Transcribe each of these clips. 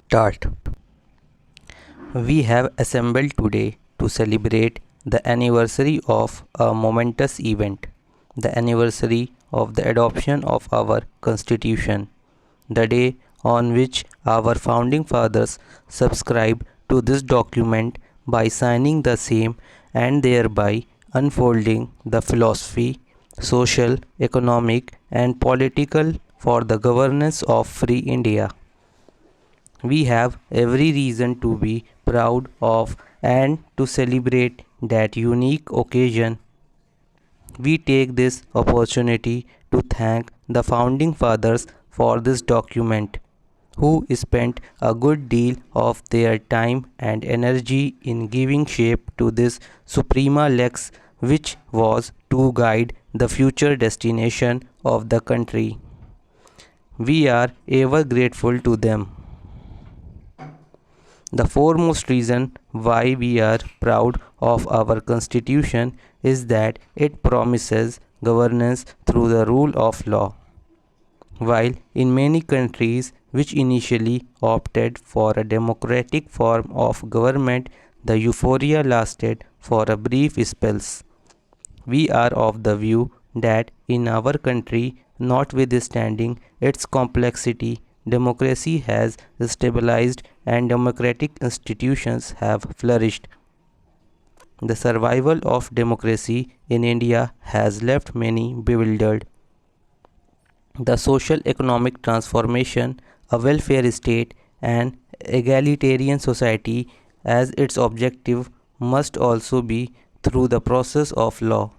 Start. We have assembled today to celebrate the anniversary of a momentous event, the anniversary of the adoption of our Constitution, the day on which our founding fathers subscribed to this document by signing the same and thereby unfolding the philosophy, social, economic, and political for the governance of free India. We have every reason to be proud of and to celebrate that unique occasion. We take this opportunity to thank the founding fathers for this document, who spent a good deal of their time and energy in giving shape to this Suprema Lex, which was to guide the future destination of the country. We are ever grateful to them. The foremost reason why we are proud of our Constitution is that it promises governance through the rule of law. While in many countries which initially opted for a democratic form of government, the euphoria lasted for a brief spells. We are of the view that in our country, notwithstanding its complexity, democracy has stabilized and democratic institutions have flourished. The survival of democracy in India has left many bewildered. The social economic transformation, a welfare state, and egalitarian society as its objective must also be through the process of law.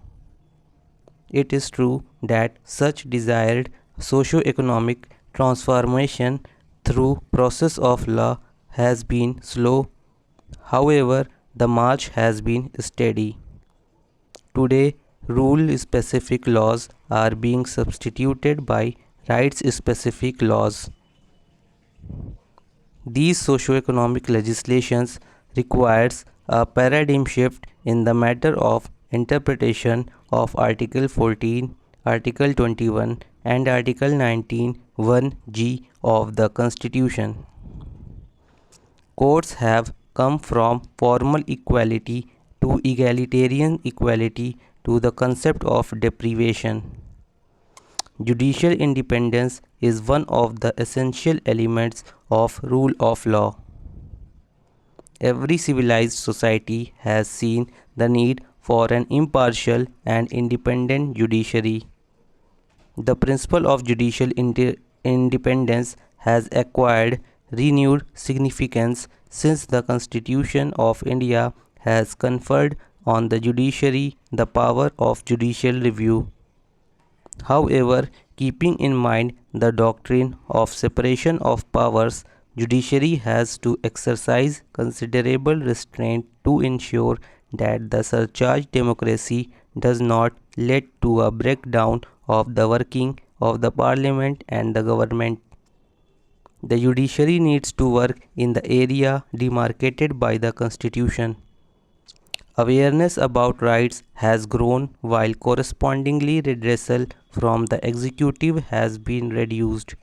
It is true that such desired socio-economic transformation through process of law has been slow. However, the march has been steady. Today, rule-specific laws are being substituted by rights-specific laws. These socio-economic legislations requires a paradigm shift in the matter of interpretation of Article 14, Article 21 and Article 19 1G of the Constitution. Courts have come from formal equality to egalitarian equality to the concept of deprivation. Judicial independence is one of the essential elements of rule of law. Every civilized society has seen the need for an impartial and independent judiciary. The principle of judicial independence has acquired renewed significance since the Constitution of India has conferred on the judiciary the power of judicial review. However, keeping in mind the doctrine of separation of powers, judiciary has to exercise considerable restraint to ensure that the surcharged democracy does not lead to a breakdown of the working of the parliament and the government. The judiciary needs to work in the area demarcated by the constitution. Awareness about rights has grown while correspondingly redressal from the executive has been reduced.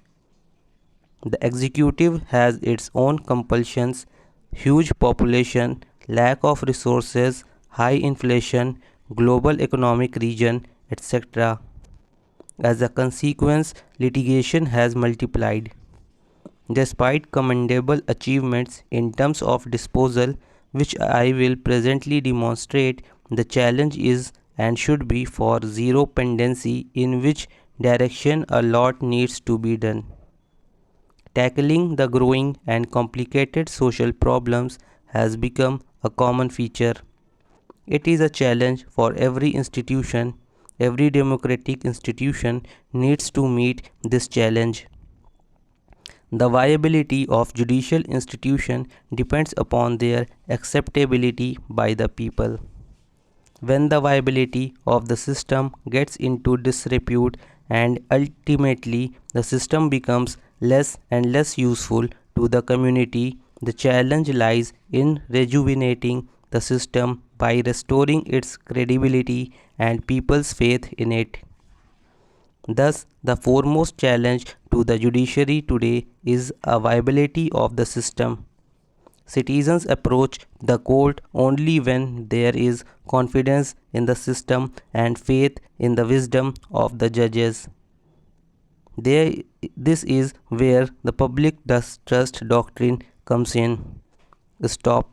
The executive has its own compulsions, huge population, lack of resources, high inflation, global economic region, etc. As a consequence, litigation has multiplied. Despite commendable achievements in terms of disposal, which I will presently demonstrate, the challenge is and should be for zero pendency, in which direction a lot needs to be done. Tackling the growing and complicated social problems has become a common feature. It is a challenge for every institution. Every democratic institution needs to meet this challenge. The viability of judicial institutions depends upon their acceptability by the people. When the viability of the system gets into disrepute and ultimately the system becomes less and less useful to the community, the challenge lies in rejuvenating the system by restoring its credibility and people's faith in it. Thus, the foremost challenge to the judiciary today is a viability of the system. Citizens approach the court only when there is confidence in the system and faith in the wisdom of the judges. There, this is where the public trust doctrine comes in. Stop.